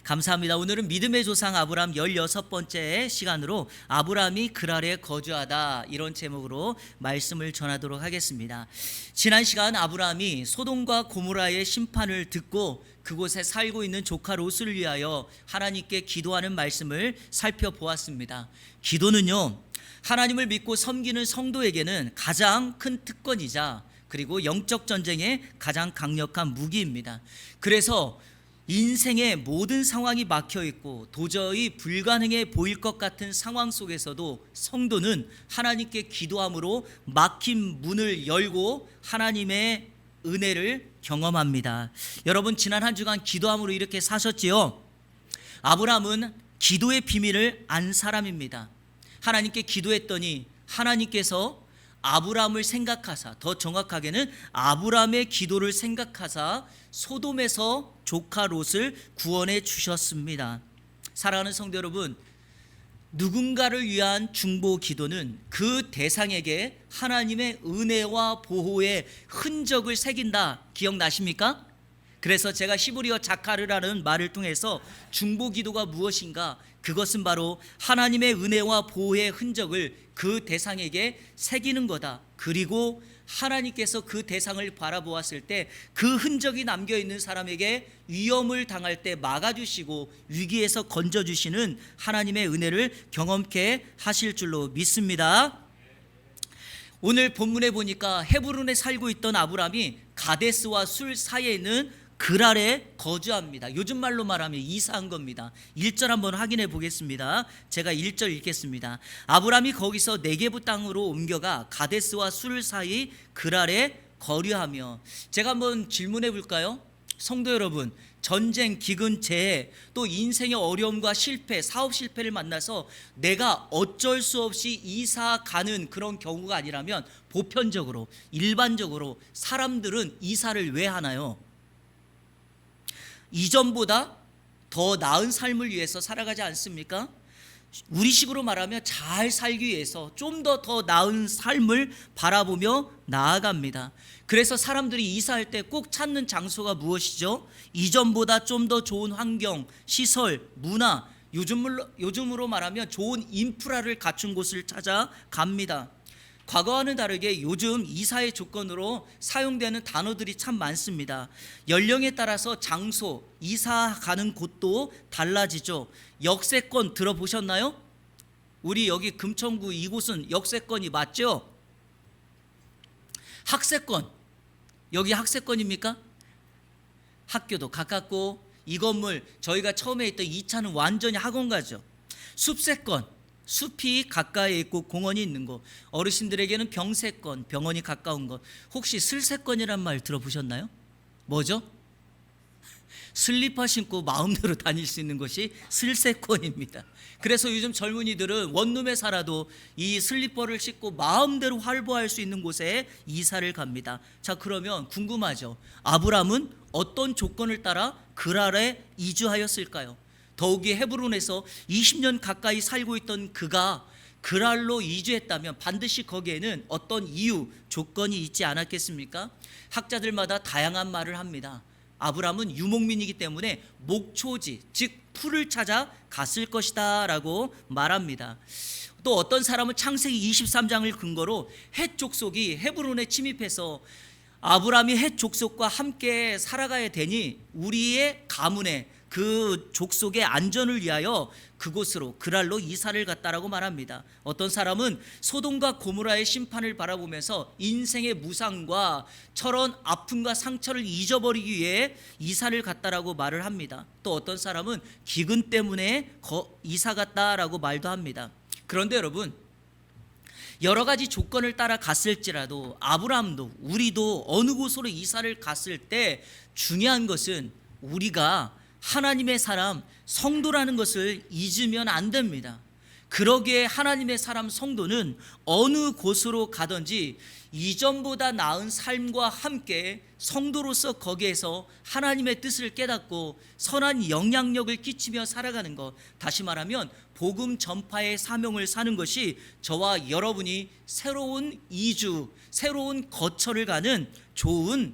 감사합니다. 오늘은 믿음의 조상 아브라함 16번째 시간으로 아브라함이 그랄에 거주하다, 이런 제목으로 말씀을 전하도록 하겠습니다. 지난 시간 아브라함이 소돔과 고모라의 심판을 듣고 그곳에 살고 있는 조카 롯을 위하여 하나님께 기도하는 말씀을 살펴보았습니다. 기도는요, 하나님을 믿고 섬기는 성도에게는 가장 큰 특권이자 그리고 영적 전쟁의 가장 강력한 무기입니다. 그래서 인생의 모든 상황이 막혀 있고 도저히 불가능해 보일 것 같은 상황 속에서도 성도는 하나님께 기도함으로 막힌 문을 열고 하나님의 은혜를 경험합니다. 여러분, 지난 한 주간 기도함으로 이렇게 사셨지요? 아브라함은 기도의 비밀을 안 사람입니다. 하나님께 기도했더니 하나님께서 아브라함을 생각하사, 더 정확하게는 아브라함의 기도를 생각하사 소돔에서 조카 롯을 구원해 주셨습니다. 사랑하는 성도 여러분, 누군가를 위한 중보 기도는 그 대상에게 하나님의 은혜와 보호의 흔적을 새긴다. 기억나십니까? 그래서 제가 히브리어 자카르라는 말을 통해서 중보 기도가 무엇인가, 그것은 바로 하나님의 은혜와 보호의 흔적을 그 대상에게 새기는 거다. 그리고 하나님께서 그 대상을 바라보았을 때 그 흔적이 남겨있는 사람에게 위험을 당할 때 막아주시고 위기에서 건져주시는 하나님의 은혜를 경험케 하실 줄로 믿습니다. 오늘 본문에 보니까 헤브론에 살고 있던 아브라함이 가데스와 술 사이에 있는 그랄에 거주합니다. 요즘 말로 말하면 이사한 겁니다. 1절 한번 확인해 보겠습니다. 제가 1절 읽겠습니다. 아브라함이 거기서 네게부 땅으로 옮겨가 가데스와 술 사이 그랄에 거류하며. 제가 한번 질문해 볼까요? 성도 여러분, 전쟁, 기근, 재해, 또 인생의 어려움과 실패, 사업 실패를 만나서 내가 어쩔 수 없이 이사 가는 그런 경우가 아니라면 보편적으로, 일반적으로 사람들은 이사를 왜 하나요? 이전보다 더 나은 삶을 위해서 살아가지 않습니까? 우리식으로 말하면 잘 살기 위해서 좀 더 나은 삶을 바라보며 나아갑니다. 그래서 사람들이 이사할 때 꼭 찾는 장소가 무엇이죠? 이전보다 좀 더 좋은 환경, 시설, 문화, 요즘으로 말하면 좋은 인프라를 갖춘 곳을 찾아갑니다. 과거와는 다르게 요즘 이사의 조건으로 사용되는 단어들이 참 많습니다. 연령에 따라서 장소, 이사 가는 곳도 달라지죠. 역세권 들어보셨나요? 우리 여기 금천구 이곳은 역세권이 맞죠? 학세권, 여기 학세권입니까? 학교도 가깝고 이 건물, 저희가 처음에 있던 2차는 완전히 학원가죠. 숲세권, 숲이 가까이 있고 공원이 있는 곳. 어르신들에게는 병세권, 병원이 가까운 곳. 혹시 슬세권이란 말 들어보셨나요? 뭐죠? 슬리퍼 신고 마음대로 다닐 수 있는 것이 슬세권입니다. 그래서 요즘 젊은이들은 원룸에 살아도 이 슬리퍼를 신고 마음대로 활보할 수 있는 곳에 이사를 갑니다. 자, 그러면 궁금하죠? 아브라함은 어떤 조건을 따라 그랄에 이주하였을까요? 더욱이 헤브론에서 20년 가까이 살고 있던 그가 그랄로 이주했다면 반드시 거기에는 어떤 이유, 조건이 있지 않았겠습니까? 학자들마다 다양한 말을 합니다. 아브라함은 유목민이기 때문에 목초지, 즉 풀을 찾아 갔을 것이다 라고 말합니다. 또 어떤 사람은 창세기 23장을 근거로 헷 족속이 헤브론에 침입해서 아브라함이 헷 족속과 함께 살아가야 되니 우리의 가문에, 그 족속의 안전을 위하여 그곳으로, 그랄로 이사를 갔다라고 말합니다. 어떤 사람은 소돔과 고모라의 심판을 바라보면서 인생의 무상과 철원 아픔과 상처를 잊어버리기 위해 이사를 갔다라고 말을 합니다. 또 어떤 사람은 기근 때문에 이사 갔다라고 말도 합니다. 그런데 여러분, 여러 가지 조건을 따라 갔을지라도 아브라함도 우리도 어느 곳으로 이사를 갔을 때 중요한 것은 우리가 하나님의 사람, 성도라는 것을 잊으면 안 됩니다. 그러기에 하나님의 사람 성도는 어느 곳으로 가든지 이전보다 나은 삶과 함께 성도로서 거기에서 하나님의 뜻을 깨닫고 선한 영향력을 끼치며 살아가는 것, 다시 말하면 복음 전파의 사명을 사는 것이 저와 여러분이 새로운 이주, 새로운 거처를 가는 좋은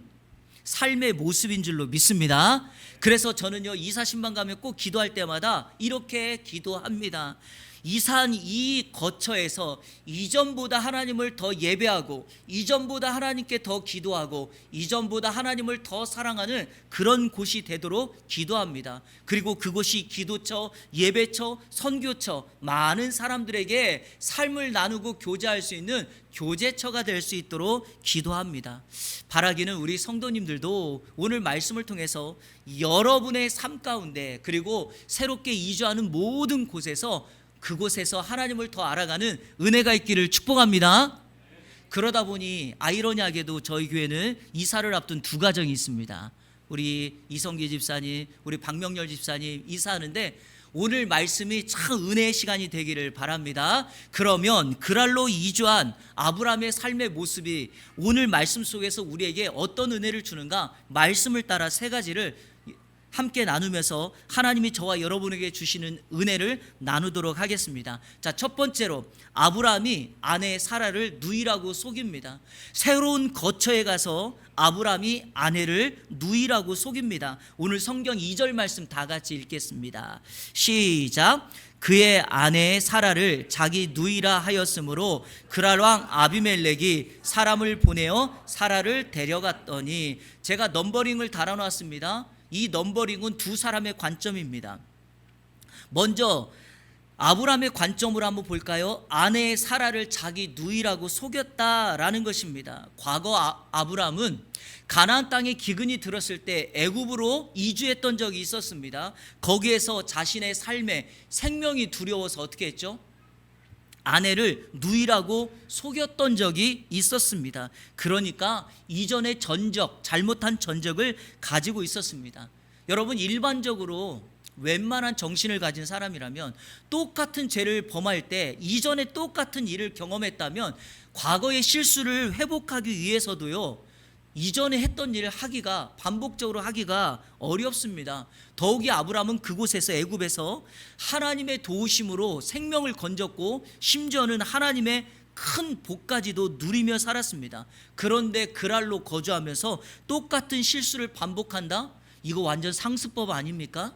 삶의 모습인 줄로 믿습니다. 그래서 저는요, 이사신방 가면 꼭 기도할 때마다 이렇게 기도합니다. 이산 이 거처에서 이전보다 하나님을 더 예배하고, 이전보다 하나님께 더 기도하고, 이전보다 하나님을 더 사랑하는 그런 곳이 되도록 기도합니다. 그리고 그곳이 기도처, 예배처, 선교처, 많은 사람들에게 삶을 나누고 교제할 수 있는 교제처가 될 수 있도록 기도합니다. 바라기는 우리 성도님들도 오늘 말씀을 통해서 여러분의 삶 가운데, 그리고 새롭게 이주하는 모든 곳에서, 그곳에서 하나님을 더 알아가는 은혜가 있기를 축복합니다. 그러다 보니 아이러니하게도 저희 교회는 이사를 앞둔 두 가정이 있습니다. 우리 이성기 집사님, 우리 박명렬 집사님 이사하는데 오늘 말씀이 참 은혜의 시간이 되기를 바랍니다. 그러면 그랄로 이주한 아브라함의 삶의 모습이 오늘 말씀 속에서 우리에게 어떤 은혜를 주는가, 말씀을 따라 세 가지를 함께 나누면서 하나님이 저와 여러분에게 주시는 은혜를 나누도록 하겠습니다. 자, 첫 번째로 아브라함이 아내 사라를 누이라고 속입니다. 새로운 거처에 가서 아브라함이 아내를 누이라고 속입니다. 오늘 성경 2절 말씀 다 같이 읽겠습니다. 시작. 그의 아내 사라를 자기 누이라 하였으므로 그랄 왕 아비멜렉이 사람을 보내어 사라를 데려갔더니, 제가 넘버링을 달아놨습니다. 이 넘버링은 두 사람의 관점입니다. 먼저 아브라함의 관점으로 한번 볼까요? 아내 사라를 자기 누이라고 속였다라는 것입니다. 과거 아브라함은 가나안 땅에 기근이 들었을 때 애굽으로 이주했던 적이 있었습니다. 거기에서 자신의 삶에 생명이 두려워서 어떻게 했죠? 아내를 누이라고 속였던 적이 있었습니다. 그러니까 이전의 전적, 잘못한 전적을 가지고 있었습니다. 여러분, 일반적으로 웬만한 정신을 가진 사람이라면 똑같은 죄를 범할 때 이전에 똑같은 일을 경험했다면 과거의 실수를 회복하기 위해서도요, 이전에 했던 일을 하기가, 반복적으로 하기가 어렵습니다. 더욱이 아브라함은 그곳에서, 애굽에서 하나님의 도우심으로 생명을 건졌고 심지어는 하나님의 큰 복까지도 누리며 살았습니다. 그런데 그랄로 거주하면서 똑같은 실수를 반복한다? 이거 완전 상습법 아닙니까?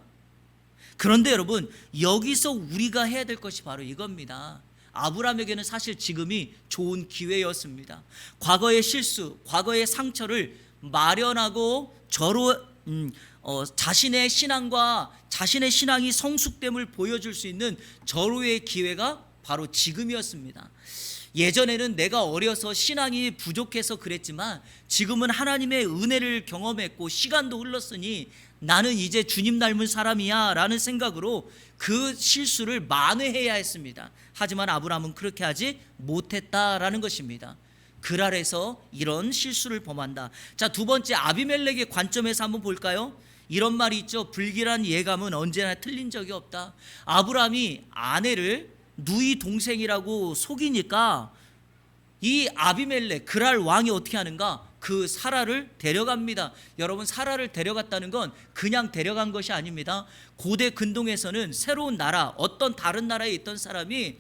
그런데 여러분, 여기서 우리가 해야 될 것이 바로 이겁니다. 아브라함에게는 사실 지금이 좋은 기회였습니다. 과거의 실수, 과거의 상처를 마련하고 자신의 신앙과 자신의 신앙이 성숙됨을 보여줄 수 있는 절호의 기회가 바로 지금이었습니다. 예전에는 내가 어려서 신앙이 부족해서 그랬지만 지금은 하나님의 은혜를 경험했고 시간도 흘렀으니 나는 이제 주님 닮은 사람이야 라는 생각으로 그 실수를 만회해야 했습니다. 하지만 아브라함은 그렇게 하지 못했다라는 것입니다. 그랄에서 이런 실수를 범한다. 자, 두 번째, 아비멜렉의 관점에서 한번 볼까요? 이런 말이 있죠. 불길한 예감은 언제나 틀린 적이 없다. 아브라함이 아내를 누이 동생이라고 속이니까 이 아비멜렉, 그랄 왕이 어떻게 하는가? 그 사라를 데려갑니다. 여러분, 사라를 데려갔다는 건 그냥 데려간 것이 아닙니다. 고대 근동에서는 새로운 나라, 어떤 다른 나라에 있던 사람이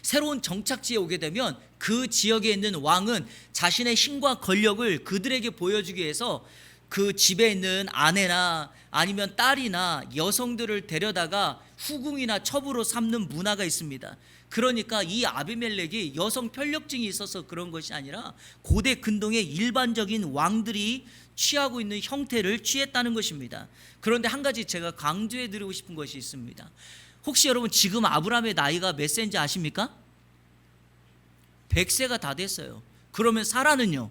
새로운 정착지에 오게 되면 그 지역에 있는 왕은 자신의 힘과 권력을 그들에게 보여주기 위해서 그 집에 있는 아내나 아니면 딸이나 여성들을 데려다가 후궁이나 첩으로 삼는 문화가 있습니다. 그러니까 이 아비멜렉이 여성 편력증이 있어서 그런 것이 아니라 고대 근동의 일반적인 왕들이 취하고 있는 형태를 취했다는 것입니다. 그런데 한 가지 제가 강조해 드리고 싶은 것이 있습니다. 혹시 여러분 지금 아브라함의 나이가 몇 세인지 아십니까? 100세가 다 됐어요. 그러면 사라는요?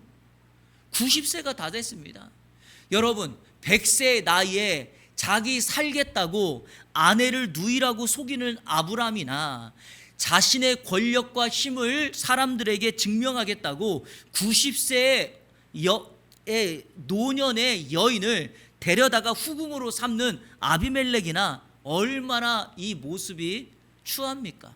90세가 다 됐습니다. 여러분, 100세 나이에 자기 살겠다고 아내를 누이라고 속이는 아브라함이나 자신의 권력과 힘을 사람들에게 증명하겠다고 90세의 노년의 여인을 데려다가 후궁으로 삼는 아비멜렉이나 얼마나 이 모습이 추합니까?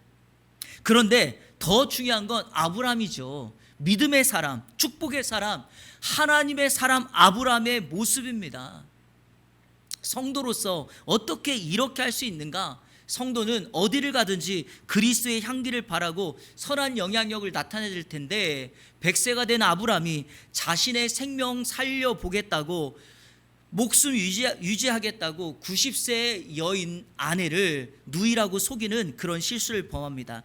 그런데 더 중요한 건 아브라함이죠. 믿음의 사람, 축복의 사람, 하나님의 사람 아브라함의 모습입니다. 성도로서 어떻게 이렇게 할 수 있는가? 성도는 어디를 가든지 그리스도의 향기를 바라고 선한 영향력을 나타낼 텐데, 100세가 된 아브라함이 자신의 생명 살려보겠다고 목숨 유지하겠다고 90세 여인 아내를 누이라고 속이는 그런 실수를 범합니다.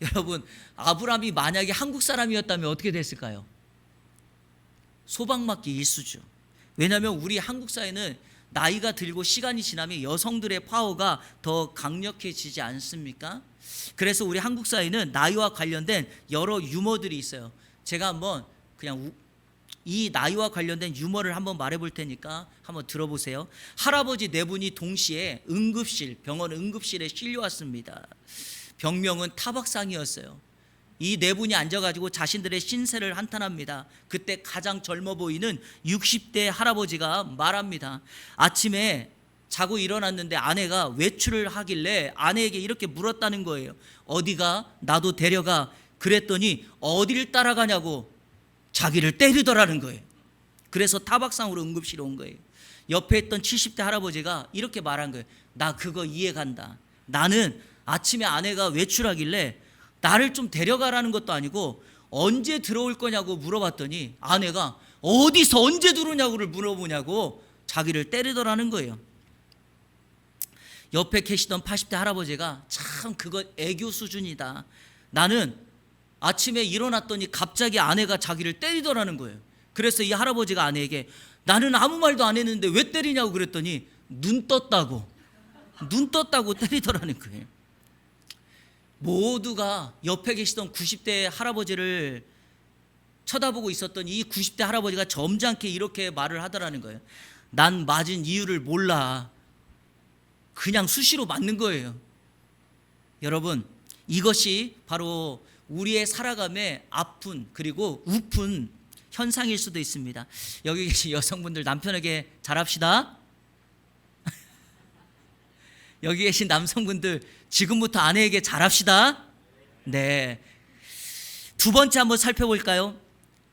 여러분, 아브라함이 만약에 한국 사람이었다면 어떻게 됐을까요? 소방맞기 일수죠. 왜냐하면 우리 한국 사회는 나이가 들고 시간이 지나면 여성들의 파워가 더 강력해지지 않습니까? 그래서 우리 한국 사회는 나이와 관련된 여러 유머들이 있어요. 제가 한번 그냥 이 나이와 관련된 유머를 한번 말해볼 테니까 한번 들어보세요. 할아버지 네 분이 동시에 병원 응급실에 실려왔습니다. 병명은 타박상이었어요. 이 네 분이 앉아가지고 자신들의 신세를 한탄합니다. 그때 가장 젊어 보이는 60대 할아버지가 말합니다. 아침에 자고 일어났는데 아내가 외출을 하길래 아내에게 이렇게 물었다는 거예요. 어디가? 나도 데려가. 그랬더니 어디를 따라가냐고 자기를 때리더라는 거예요. 그래서 타박상으로 응급실에 온 거예요. 옆에 있던 70대 할아버지가 이렇게 말한 거예요. 나 그거 이해간다. 나는 아침에 아내가 외출하길래 나를 좀 데려가라는 것도 아니고 언제 들어올 거냐고 물어봤더니 아내가 어디서 언제 들어오냐고를 물어보냐고 자기를 때리더라는 거예요. 옆에 계시던 80대 할아버지가 참 그거 애교 수준이다. 나는 아침에 일어났더니 갑자기 아내가 자기를 때리더라는 거예요. 그래서 이 할아버지가 아내에게 나는 아무 말도 안 했는데 왜 때리냐고 그랬더니 눈 떴다고 때리더라는 거예요. 모두가 옆에 계시던 90대 할아버지를 쳐다보고 있었던 이 90대 할아버지가 점잖게 이렇게 말을 하더라는 거예요. 난 맞은 이유를 몰라. 그냥 수시로 맞는 거예요. 여러분, 이것이 바로 우리의 살아감의 아픈 그리고 우픈 현상일 수도 있습니다. 여기 계신 여성분들 남편에게 잘합시다. 여기 계신 남성분들 지금부터 아내에게 잘합시다. 네. 두 번째 한번 살펴볼까요?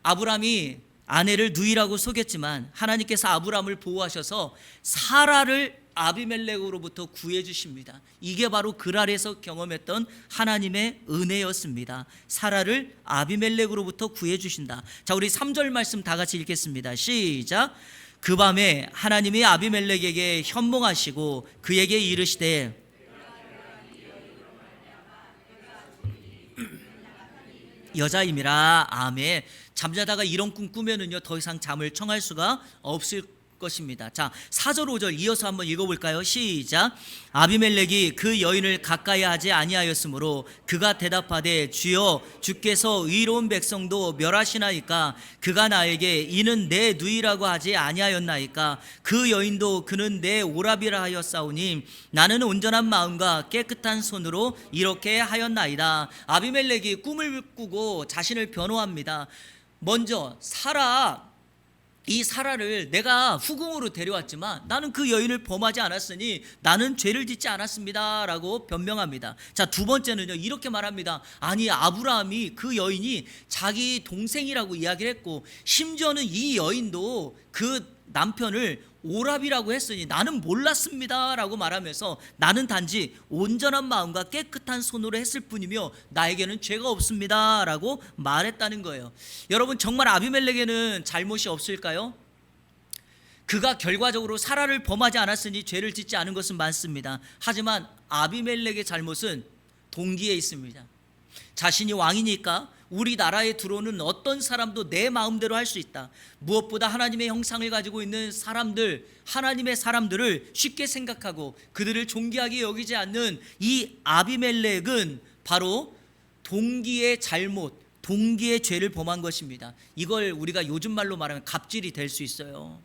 아브라함이 아내를 누이라고 속였지만 하나님께서 아브라함을 보호하셔서 사라를 아비멜렉으로부터 구해 주십니다. 이게 바로 그랄에서 경험했던 하나님의 은혜였습니다. 사라를 아비멜렉으로부터 구해 주신다. 자, 우리 3절 말씀 다 같이 읽겠습니다. 시작. 그 밤에 하나님이 아비멜렉에게 현몽하시고 그에게 이르시되 여자임이라. 아멘. 잠자다가 이런 꿈 꾸면은요 더 이상 잠을 청할 수가 없을 것입니다. 자, 4절 5절 이어서 한번 읽어볼까요? 시작. 아비멜렉이 그 여인을 가까이 하지 아니하였으므로 그가 대답하되 주여 주께서 의로운 백성도 멸하시나이까. 그가 나에게 이는 내 누이라고 하지 아니하였나이까. 그 여인도 그는 내 오라비라 하였사오니 나는 온전한 마음과 깨끗한 손으로 이렇게 하였나이다. 아비멜렉이 꿈을 꾸고 자신을 변호합니다. 먼저 이 사라를 내가 후궁으로 데려왔지만 나는 그 여인을 범하지 않았으니 나는 죄를 짓지 않았습니다 라고 변명합니다. 자, 두 번째는요 이렇게 말합니다. 아니, 아브라함이 그 여인이 자기 동생이라고 이야기를 했고 심지어는 이 여인도 그 남편을 오랍이라고 했으니 나는 몰랐습니다 라고 말하면서 나는 단지 온전한 마음과 깨끗한 손으로 했을 뿐이며 나에게는 죄가 없습니다 라고 말했다는 거예요. 여러분, 정말 아비멜렉에는 잘못이 없을까요? 그가 결과적으로 사라를 범하지 않았으니 죄를 짓지 않은 것은 맞습니다. 하지만 아비멜렉의 잘못은 동기에 있습니다. 자신이 왕이니까 우리나라에 들어오는 어떤 사람도 내 마음대로 할 수 있다. 무엇보다 하나님의 형상을 가지고 있는 사람들, 하나님의 사람들을 쉽게 생각하고 그들을 존귀하게 여기지 않는 이 아비멜렉은 바로 동기의 잘못, 동기의 죄를 범한 것입니다. 이걸 우리가 요즘 말로 말하면 갑질이 될 수 있어요.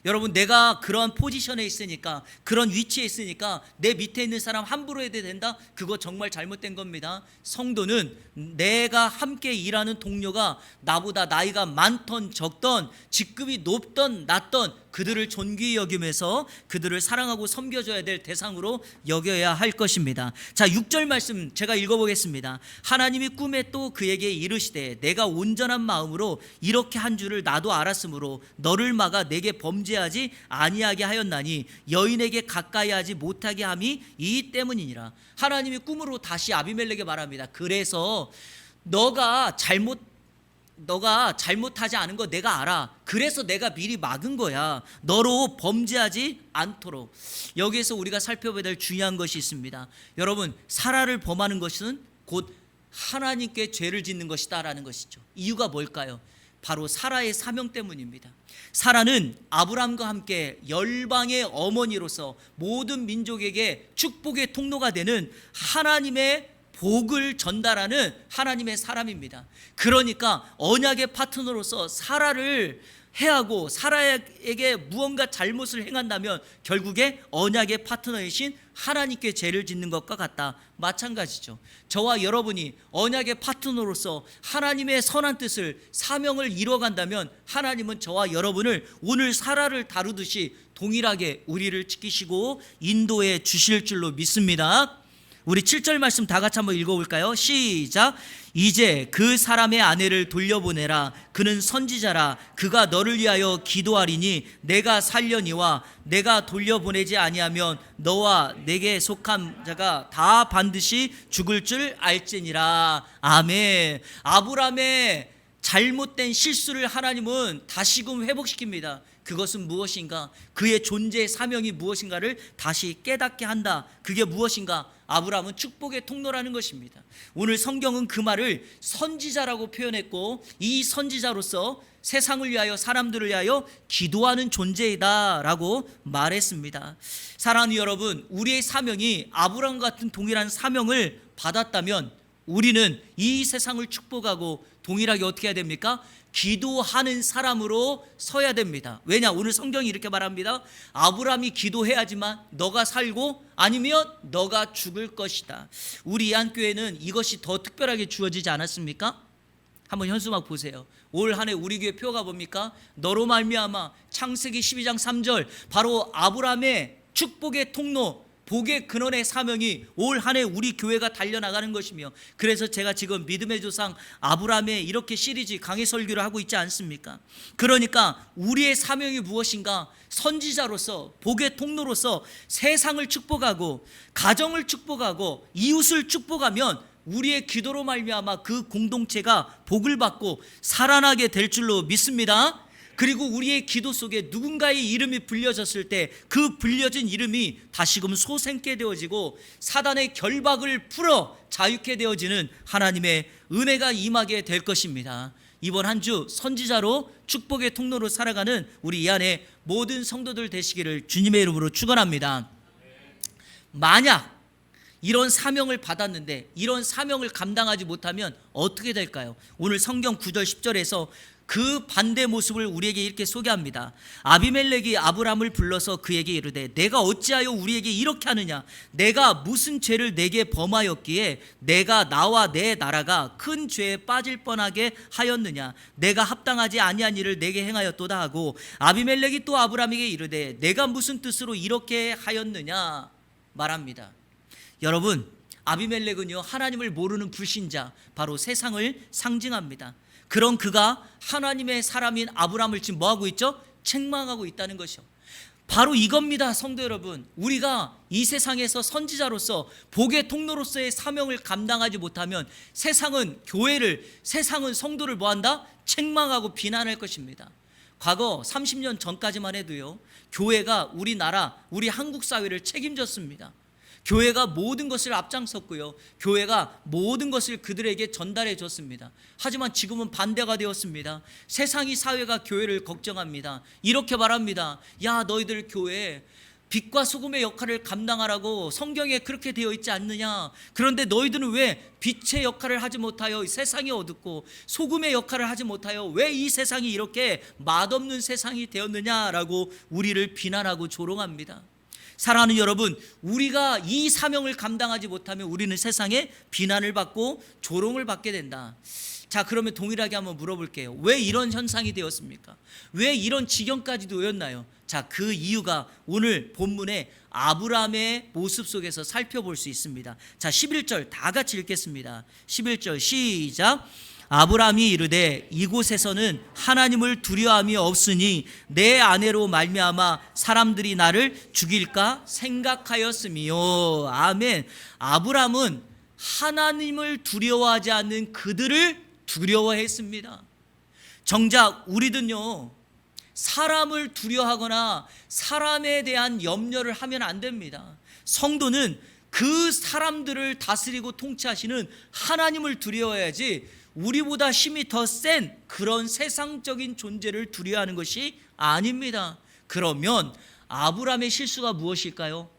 여러분, 내가 그런 포지션에 있으니까, 그런 위치에 있으니까 내 밑에 있는 사람 함부로 해도 된다? 그거 정말 잘못된 겁니다. 성도는 내가 함께 일하는 동료가 나보다 나이가 많던 적던, 직급이 높던 낮던 그들을 존귀히 여기면서 그들을 사랑하고 섬겨줘야 될 대상으로 여겨야 할 것입니다. 자, 6절 말씀 제가 읽어보겠습니다. 하나님이 꿈에 또 그에게 이르시되 내가 온전한 마음으로 이렇게 한 줄을 나도 알았으므로 너를 막아 내게 범죄하지 아니하게 하였나니 여인에게 가까이 하지 못하게 함이 이 때문이니라. 하나님이 꿈으로 다시 아비멜렉에게 말합니다. 그래서 너가 잘못하지 않은 거 내가 알아. 그래서 내가 미리 막은 거야. 너로 범죄하지 않도록. 여기에서 우리가 살펴봐야 될 중요한 것이 있습니다. 여러분, 사라를 범하는 것은 곧 하나님께 죄를 짓는 것이다라는 것이죠. 이유가 뭘까요? 바로 사라의 사명 때문입니다. 사라는 아브람과 함께 열방의 어머니로서 모든 민족에게 축복의 통로가 되는 하나님의 복을 전달하는 하나님의 사람입니다. 그러니까 언약의 파트너로서 사라를 해하고 사라에게 무언가 잘못을 행한다면 결국에 언약의 파트너이신 하나님께 죄를 짓는 것과 같다. 마찬가지죠. 저와 여러분이 언약의 파트너로서 하나님의 선한 뜻을 사명을 이뤄간다면 하나님은 저와 여러분을 오늘 사라를 다루듯이 동일하게 우리를 지키시고 인도해 주실 줄로 믿습니다. 우리 7절 말씀 다 같이 한번 읽어볼까요? 시작. 이제 그 사람의 아내를 돌려보내라. 그는 선지자라. 그가 너를 위하여 기도하리니 내가 살려니와 내가 돌려보내지 아니하면 너와 내게 속한 자가 다 반드시 죽을 줄 알지니라. 아멘. 아브람의 잘못된 실수를 하나님은 다시금 회복시킵니다. 그것은 무엇인가? 그의 존재의 사명이 무엇인가를 다시 깨닫게 한다. 그게 무엇인가? 아브라함은 축복의 통로라는 것입니다. 오늘 성경은 그 말을 선지자라고 표현했고 이 선지자로서 세상을 위하여 사람들을 위하여 기도하는 존재이다라고 말했습니다. 사랑하는 여러분, 우리의 사명이 아브라함 같은 동일한 사명을 받았다면 우리는 이 세상을 축복하고 동일하게 어떻게 해야 됩니까? 기도하는 사람으로 서야 됩니다. 왜냐? 오늘 성경이 이렇게 말합니다. 아브라함이 기도해야지만 너가 살고 아니면 너가 죽을 것이다. 우리 이한교회는 이것이 더 특별하게 주어지지 않았습니까? 한번 현수막 보세요. 올 한 해 우리 교회 표가 뭡니까? 너로 말미암아. 창세기 12장 3절 바로 아브라함의 축복의 통로, 복의 근원의 사명이 올 한 해 우리 교회가 달려나가는 것이며, 그래서 제가 지금 믿음의 조상 아브라함의 이렇게 시리즈 강해 설교를 하고 있지 않습니까? 그러니까 우리의 사명이 무엇인가? 선지자로서, 복의 통로로서 세상을 축복하고 가정을 축복하고 이웃을 축복하면 우리의 기도로 말미암아 그 공동체가 복을 받고 살아나게 될 줄로 믿습니다. 그리고 우리의 기도 속에 누군가의 이름이 불려졌을 때 그 불려진 이름이 다시금 소생케 되어지고 사단의 결박을 풀어 자유케 되어지는 하나님의 은혜가 임하게 될 것입니다. 이번 한 주 선지자로 축복의 통로로 살아가는 우리 이 안에 모든 성도들 되시기를 주님의 이름으로 축원합니다. 만약 이런 사명을 받았는데 이런 사명을 감당하지 못하면 어떻게 될까요? 오늘 성경 9절 10절에서 그 반대 모습을 우리에게 이렇게 소개합니다. 아비멜렉이 아브람을 불러서 그에게 이르되 내가 어찌하여 우리에게 이렇게 하느냐? 내가 무슨 죄를 내게 범하였기에 내가 나와 내 나라가 큰 죄에 빠질 뻔하게 하였느냐? 내가 합당하지 아니한 일을 내게 행하였도다 하고, 아비멜렉이 또 아브람에게 이르되 내가 무슨 뜻으로 이렇게 하였느냐 말합니다. 여러분, 아비멜렉은요 하나님을 모르는 불신자, 바로 세상을 상징합니다. 그런 그가 하나님의 사람인 아브람을 지금 뭐하고 있죠? 책망하고 있다는 것이요. 바로 이겁니다. 성도 여러분, 우리가 이 세상에서 선지자로서 복의 통로로서의 사명을 감당하지 못하면 세상은 교회를, 세상은 성도를 뭐한다? 책망하고 비난할 것입니다. 과거 30년 전까지만 해도요 교회가 우리나라, 우리 한국 사회를 책임졌습니다. 교회가 모든 것을 앞장섰고요, 교회가 모든 것을 그들에게 전달해 줬습니다. 하지만 지금은 반대가 되었습니다. 세상이, 사회가 교회를 걱정합니다. 이렇게 말합니다. 야, 너희들 교회 빛과 소금의 역할을 감당하라고 성경에 그렇게 되어 있지 않느냐? 그런데 너희들은 왜 빛의 역할을 하지 못하여 세상이 어둡고 소금의 역할을 하지 못하여 왜 이 세상이 이렇게 맛없는 세상이 되었느냐라고 우리를 비난하고 조롱합니다. 사랑하는 여러분, 우리가 이 사명을 감당하지 못하면 우리는 세상에 비난을 받고 조롱을 받게 된다. 자, 그러면 동일하게 한번 물어볼게요. 왜 이런 현상이 되었습니까? 왜 이런 지경까지 놓였나요? 자, 그 이유가 오늘 본문의 아브라함의 모습 속에서 살펴볼 수 있습니다. 자, 11절 다 같이 읽겠습니다. 11절 시작. 아브라함이 이르되 이곳에서는 하나님을 두려움이 없으니 내 아내로 말미암아 사람들이 나를 죽일까 생각하였으며. 아멘. 아브라함은 하나님을 두려워하지 않는 그들을 두려워했습니다. 정작 우리는요, 사람을 두려워하거나 사람에 대한 염려를 하면 안 됩니다. 성도는 그 사람들을 다스리고 통치하시는 하나님을 두려워해야지 우리보다 힘이 더 센 그런 세상적인 존재를 두려워하는 것이 아닙니다. 그러면 아브라함의 실수가 무엇일까요?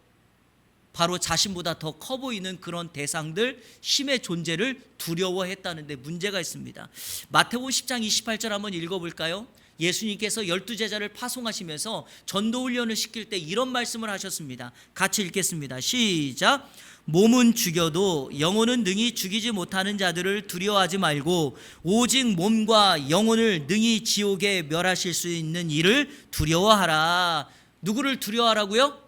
바로 자신보다 더 커 보이는 그런 대상들, 힘의 존재를 두려워했다는데 문제가 있습니다. 마태복음 10장 28절 한번 읽어볼까요? 예수님께서 12제자를 파송하시면서 전도훈련을 시킬 때 이런 말씀을 하셨습니다. 같이 읽겠습니다. 시작. 몸은 죽여도 영혼은 능히 죽이지 못하는 자들을 두려워하지 말고 오직 몸과 영혼을 능히 지옥에 멸하실 수 있는 이를 두려워하라. 누구를 두려워하라고요?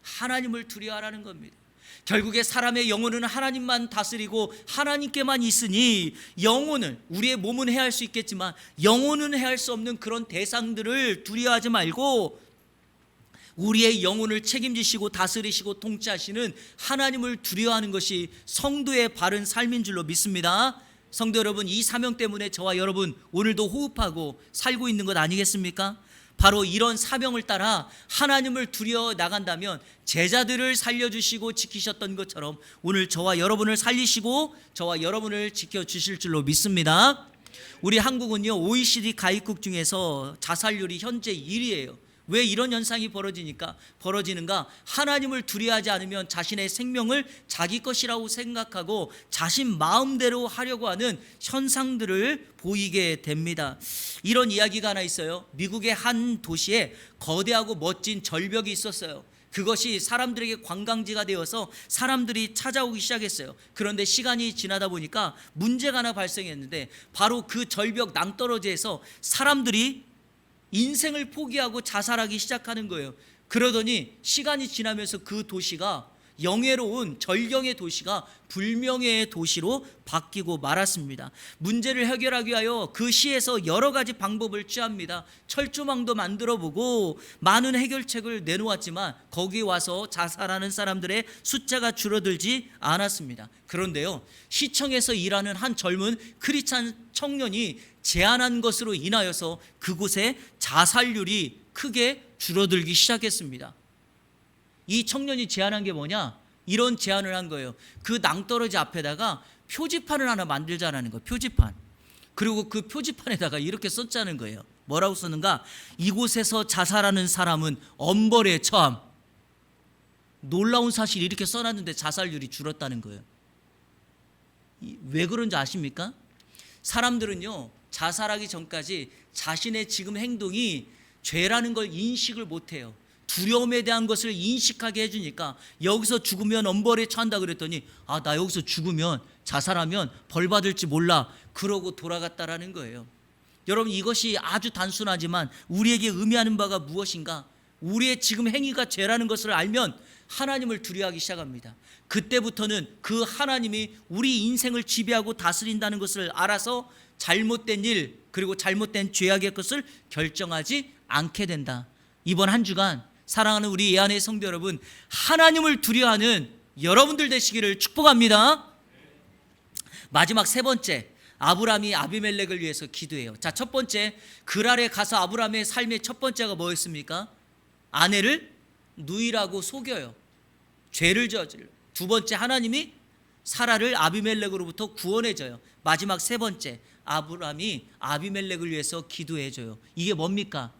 하나님을 두려워하라는 겁니다. 결국에 사람의 영혼은 하나님만 다스리고 하나님께만 있으니 영혼을, 우리의 몸은 해할 수 있겠지만 영혼은 해할 수 없는 그런 대상들을 두려워하지 말고 우리의 영혼을 책임지시고 다스리시고 통치하시는 하나님을 두려워하는 것이 성도의 바른 삶인 줄로 믿습니다. 성도 여러분, 이 사명 때문에 저와 여러분 오늘도 호흡하고 살고 있는 것 아니겠습니까? 바로 이런 사명을 따라 하나님을 두려워 나간다면 제자들을 살려주시고 지키셨던 것처럼 오늘 저와 여러분을 살리시고 저와 여러분을 지켜주실 줄로 믿습니다. 우리 한국은요, OECD 가입국 중에서 자살률이 현재 1위예요. 왜 이런 현상이 벌어지는가? 하나님을 두려워하지 않으면 자신의 생명을 자기 것이라고 생각하고 자신 마음대로 하려고 하는 현상들을 보이게 됩니다. 이런 이야기가 하나 있어요. 미국의 한 도시에 거대하고 멋진 절벽이 있었어요. 그것이 사람들에게 관광지가 되어서 사람들이 찾아오기 시작했어요. 그런데 시간이 지나다 보니까 문제가 하나 발생했는데 바로 그 절벽 낭떠러지에서 사람들이 인생을 포기하고 자살하기 시작하는 거예요. 그러더니 시간이 지나면서 그 도시가 영예로운 절경의 도시가 불명예의 도시로 바뀌고 말았습니다. 문제를 해결하기 위하여 그 시에서 여러 가지 방법을 취합니다. 철조망도 만들어보고 많은 해결책을 내놓았지만 거기 와서 자살하는 사람들의 숫자가 줄어들지 않았습니다. 그런데요, 시청에서 일하는 한 젊은 크리스찬 청년이 제안한 것으로 인하여서 그곳에 자살률이 크게 줄어들기 시작했습니다. 이 청년이 제안한 게 뭐냐? 이런 제안을 한 거예요. 그 낭떠러지 앞에다가 표지판을 하나 만들자라는 거예요. 표지판. 그리고 그 표지판에다가 이렇게 썼자는 거예요. 뭐라고 썼는가? 이곳에서 자살하는 사람은 엄벌에 처함. 놀라운 사실이 이렇게 써놨는데 자살률이 줄었다는 거예요. 왜 그런지 아십니까? 사람들은요, 자살하기 전까지 자신의 지금 행동이 죄라는 걸 인식을 못해요. 두려움에 대한 것을 인식하게 해주니까 여기서 죽으면 엄벌에 처한다 그랬더니 나 여기서 죽으면 자살하면 벌 받을지 몰라 그러고 돌아갔다라는 거예요. 여러분, 이것이 아주 단순하지만 우리에게 의미하는 바가 무엇인가? 우리의 지금 행위가 죄라는 것을 알면 하나님을 두려워하기 시작합니다. 그때부터는 그 하나님이 우리 인생을 지배하고 다스린다는 것을 알아서 잘못된 일 그리고 잘못된 죄악의 것을 결정하지 않게 된다. 이번 한 주간 사랑하는 우리 예안의 성도 여러분, 하나님을 두려워하는 여러분들 되시기를 축복합니다. 마지막 세 번째, 아브라함이 아비멜렉을 위해서 기도해요. 자, 첫 번째, 그랄에 가서 아브라함의 삶의 첫 번째가 뭐였습니까? 아내를 누이라고 속여요. 죄를 저질러. 두 번째, 하나님이 사라를 아비멜렉으로부터 구원해줘요. 마지막 세 번째, 아브라함이 아비멜렉을 위해서 기도해줘요. 이게 뭡니까?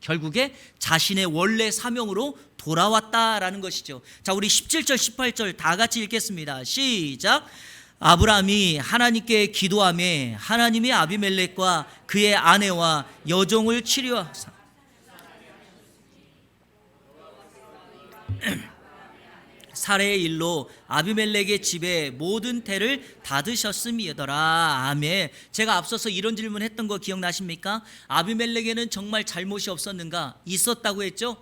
결국에 자신의 원래 사명으로 돌아왔다라는 것이죠. 자, 우리 17절 18절 다 같이 읽겠습니다. 시작. 아브라함이 하나님께 기도하며 하나님이 아비멜렉과 그의 아내와 여종을 치료하사 사례의 일로 아비멜렉의 집에 모든 태를 닫으셨음이더라. 아멘. 제가 앞서서 이런 질문했던 거 기억나십니까? 아비멜렉에는 정말 잘못이 없었는가? 있었다고 했죠?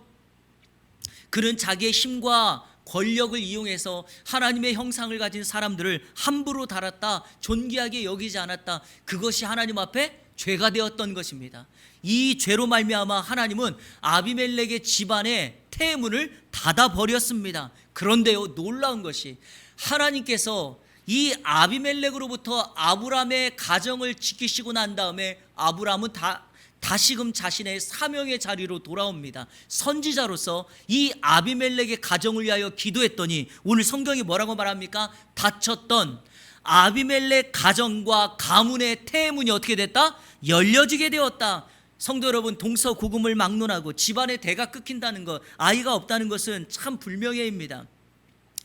그는 자기의 힘과 권력을 이용해서 하나님의 형상을 가진 사람들을 함부로 달았다, 존귀하게 여기지 않았다. 그것이 하나님 앞에 죄가 되었던 것입니다. 이 죄로 말미암아 하나님은 아비멜렉의 집안의 태문을 닫아버렸습니다. 그런데요, 놀라운 것이 하나님께서 이 아비멜렉으로부터 아브라함의 가정을 지키시고 난 다음에 아브라함은 다시금 자신의 사명의 자리로 돌아옵니다. 선지자로서 이 아비멜렉의 가정을 위하여 기도했더니 오늘 성경이 뭐라고 말합니까? 닫혔던 아비멜렉 가정과 가문의 태문이 어떻게 됐다? 열려지게 되었다. 성도 여러분, 동서고금을 막론하고 집안의 대가 끊긴다는 것, 아이가 없다는 것은 참 불명예입니다.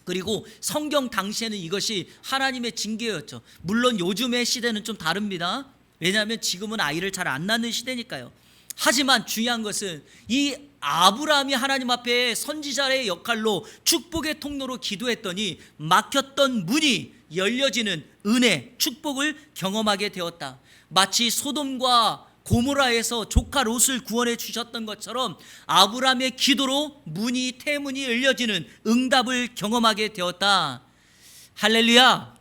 그리고 성경 당시에는 이것이 하나님의 징계였죠. 물론 요즘의 시대는 좀 다릅니다. 왜냐하면 지금은 아이를 잘 안 낳는 시대니까요. 하지만 중요한 것은 이 아브라함이 하나님 앞에 선지자의 역할로 축복의 통로로 기도했더니 막혔던 문이 열려지는 은혜, 축복을 경험하게 되었다. 마치 소돔과 고모라에서 조카 롯을 구원해 주셨던 것처럼 아브라함의 기도로 태문이 열려지는 응답을 경험하게 되었다. 할렐루야.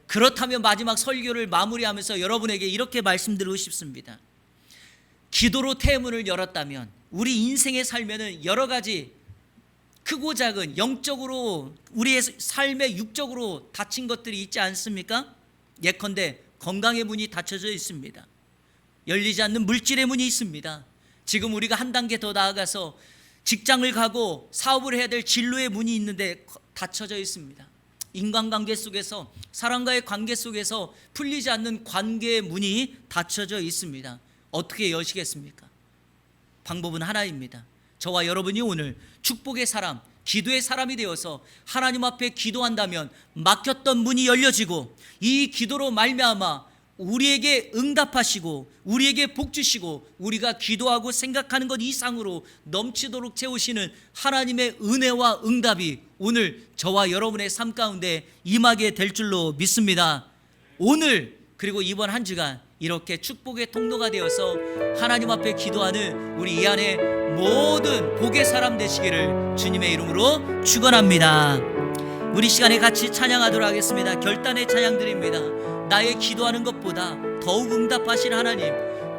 그렇다면 마지막 설교를 마무리하면서 여러분에게 이렇게 말씀드리고 싶습니다. 기도로 태문을 열었다면 우리 인생의 삶에는 여러 가지 크고 작은 영적으로 우리의 삶에 육적으로 닫힌 것들이 있지 않습니까? 예컨대 건강의 문이 닫혀져 있습니다. 열리지 않는 물질의 문이 있습니다. 지금 우리가 한 단계 더 나아가서 직장을 가고 사업을 해야 될 진로의 문이 있는데 닫혀져 있습니다. 인간관계 속에서, 사람과의 관계 속에서 풀리지 않는 관계의 문이 닫혀져 있습니다. 어떻게 여시겠습니까? 방법은 하나입니다. 저와 여러분이 오늘 축복의 사람, 기도의 사람이 되어서 하나님 앞에 기도한다면 막혔던 문이 열려지고 이 기도로 말미암아 우리에게 응답하시고 우리에게 복 주시고 우리가 기도하고 생각하는 것 이상으로 넘치도록 채우시는 하나님의 은혜와 응답이 오늘 저와 여러분의 삶 가운데 임하게 될 줄로 믿습니다. 오늘 그리고 이번 한 주간 이렇게 축복의 통로가 되어서 하나님 앞에 기도하는 우리 이 안에 모든 복의 사람 되시기를 주님의 이름으로 축원합니다. 우리 시간에 같이 찬양하도록 하겠습니다. 결단의 찬양 드립니다. 나의 기도하는 것보다 더욱 응답하시는 하나님,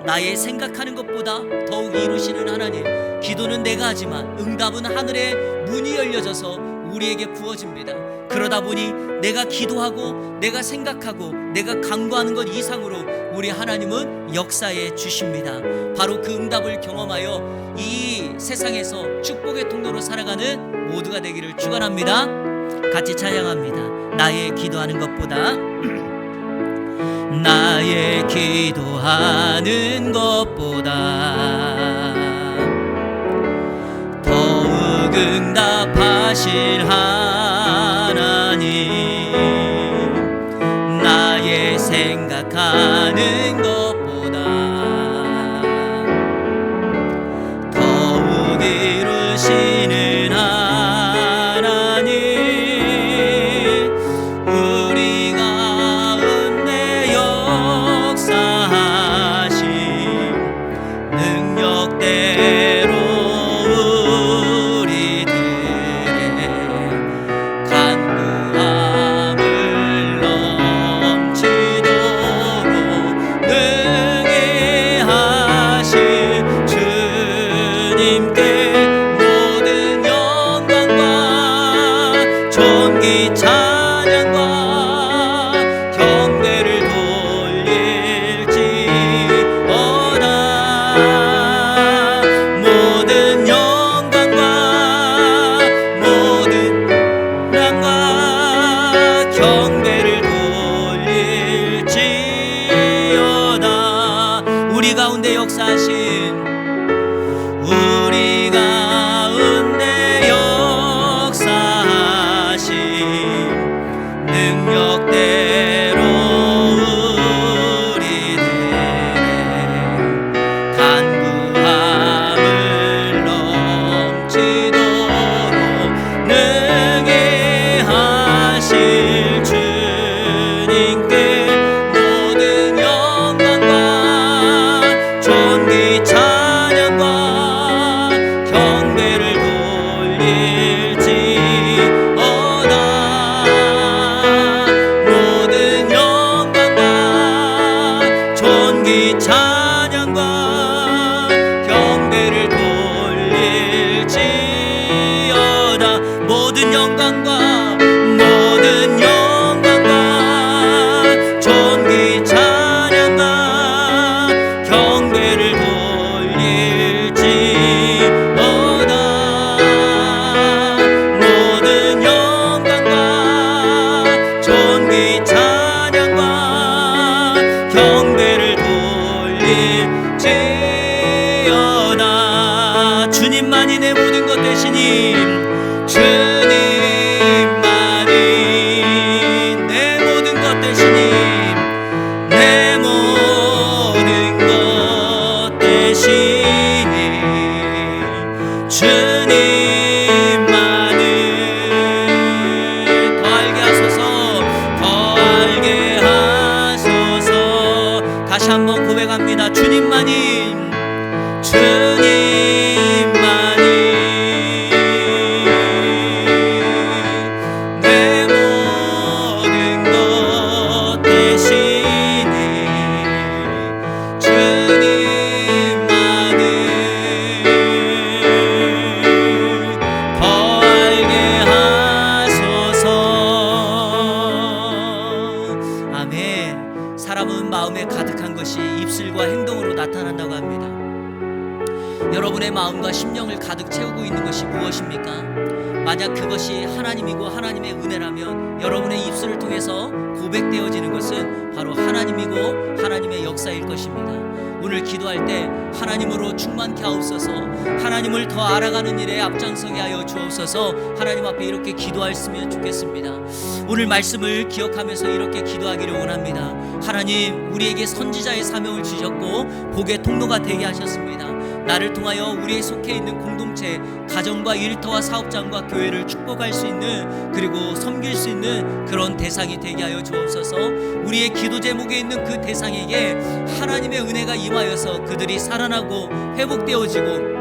나의 생각하는 것보다 더욱 이루시는 하나님, 기도는 내가 하지만 응답은 하늘의 문이 열려져서 우리에게 부어집니다. 그러다 보니 내가 기도하고 내가 생각하고 내가 간구하는 것 이상으로 우리 하나님은 역사해 주십니다. 바로 그 응답을 경험하여 이 세상에서 축복의 통로로 살아가는 모두가 되기를 축원합니다. 같이 찬양합니다. 나의 기도하는 것보다 나의 기도하는 것보다 더욱 응답하실 하나님, 나의 생각하는 것보다 더욱 이루시는 하나님, 우리가 은혜 역사하신 능력대로 간구함을 넘치도록 능히 드릴지어다. 주님만이 내 모든 것 되시니 주님만이 내 모든 것 되시니 내 모든 것 되시니 주님만을 더 알게 하소서 더 알게 하소서. 다시 한번 고백합니다. 주님만이 내 모든 것 되시니 주님만을 더 알게 하소서. 아멘. 사람은 마음에 가득한 것이 입술과 행동으로 나타난다고 합니다. 여러분의 마음과 심령을 가득 채우고 있는 것이 무엇입니까? 만약 그것이 하나님이고 하나님의 은혜라면 여러분의 입술을 통해서 고백되어지는 것은 바로 하나님이고 하나님의 역사일 것입니다. 오늘 기도할 때 하나님으로 충만케 하옵소서, 하나님을 더 알아가는 일에 앞장서게 하여 주옵소서. 하나님 앞에 이렇게 기도했으면 좋겠습니다. 오늘 말씀을 기억하면서 이렇게 기도하기를 원합니다. 하나님, 우리에게 선지자의 사명을 주셨고 복의 통로가 되게 하셨습니다. 나를 통하여 우리에 속해 있는 공동체, 가정과 일터와 사업장과 교회를 축복할 수 있는, 그리고 섬길 수 있는 그런 대상이 되게 하여 주옵소서. 우리의 기도 제목에 있는 그 대상에게 하나님의 은혜가 임하여서 그들이 살아나고 회복되어지고,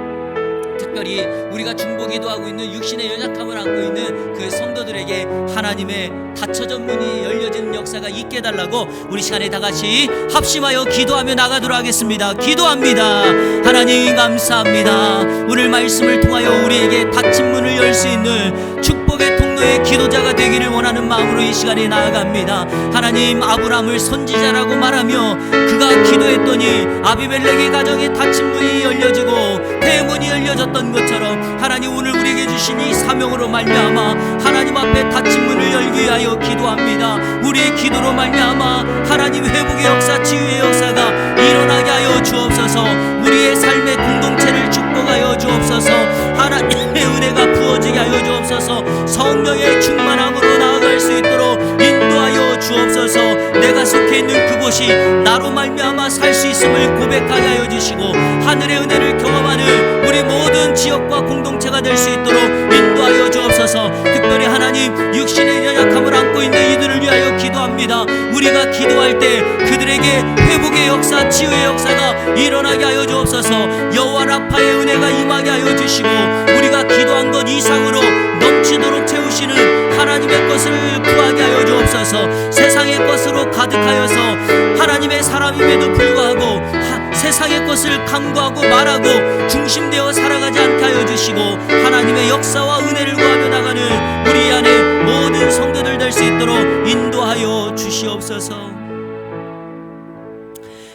특별히 우리가 중보기도 하고 있는 육신의 연약함을 안고 있는 그 성도들에게 하나님의 닫혀진 문이 열려지는 역사가 있게 해달라고 우리 시간에 다 같이 합심하여 기도하며 나가도록 하겠습니다. 기도합니다. 하나님 감사합니다. 오늘 말씀을 통하여 우리에게 닫힌 문을 열 수 있는 축복의 통로의 기도자가 되기를 원하는 마음으로 이 시간에 나아갑니다. 하나님, 아브라함을 선지자라고 말하며 그가 기도했더니 아비멜렉의 가정에 닫힌 문이 열려지고 대문이 열려졌던 것처럼 하나님, 오늘 우리에게 주신 이 사명으로 말미암아 하나님 앞에 닫힌 문을 열기 위하여 기도합니다. 우리의 기도로 말미암아 하나님 회복의 역사, 치유의 역사가 일어나게 하여 주옵소서. 우리의 삶의 공동체를 축복하여 주옵소서. 하나님의 은혜가 부어지게 하여 주옵소서. 성령의 충만함으로 나아갈 수 있도록 인도하여 주옵소서. 내가 속해 있는 그곳이 나로 말미암아 살 수 있음을 고백하게 하여 주시고, 하늘의 은혜를 경험하는 우리 모든 지역과 공동체가 될 수 있도록 인도하여 주옵소서. 특별히 하나님, 육신의 연약함을 안고 있는 이들을 위하여 기도합니다. 우리가 기도할 때 그들에게 회복의 역사, 치유의 역사가 일어나게 하여 주옵소서. 여호와 라파의 은혜가 임하게 하여 주시고, 우리가 기도한 것 이상으로 넘치도록 채우시는 하나님의 것을 구하게 하여 주옵소서. 세상의 것으로 가득하여서 하나님의 사람임에도 불구하고 세상의 것을 강구하고 말하고 중심되어 살아가지 않게 하여 주시고, 하나님의 역사와 은혜를 구하며 나가는 우리 안에 모든 성도들 될 수 있도록 인도하여 주시옵소서.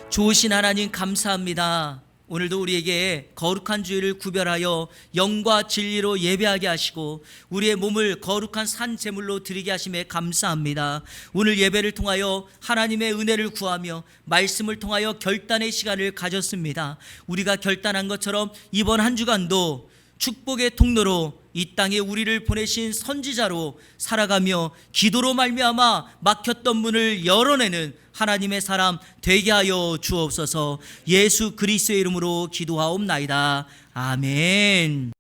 좋으신 하나님 감사합니다. 오늘도 우리에게 거룩한 주일을 구별하여 영과 진리로 예배하게 하시고 우리의 몸을 거룩한 산 제물로 드리게 하심에 감사합니다. 오늘 예배를 통하여 하나님의 은혜를 구하며 말씀을 통하여 결단의 시간을 가졌습니다. 우리가 결단한 것처럼 이번 한 주간도 축복의 통로로 이 땅에 우리를 보내신 선지자로 살아가며 기도로 말미암아 막혔던 문을 열어내는 하나님의 사람 되게 하여 주옵소서. 예수 그리스도의 이름으로 기도하옵나이다. 아멘.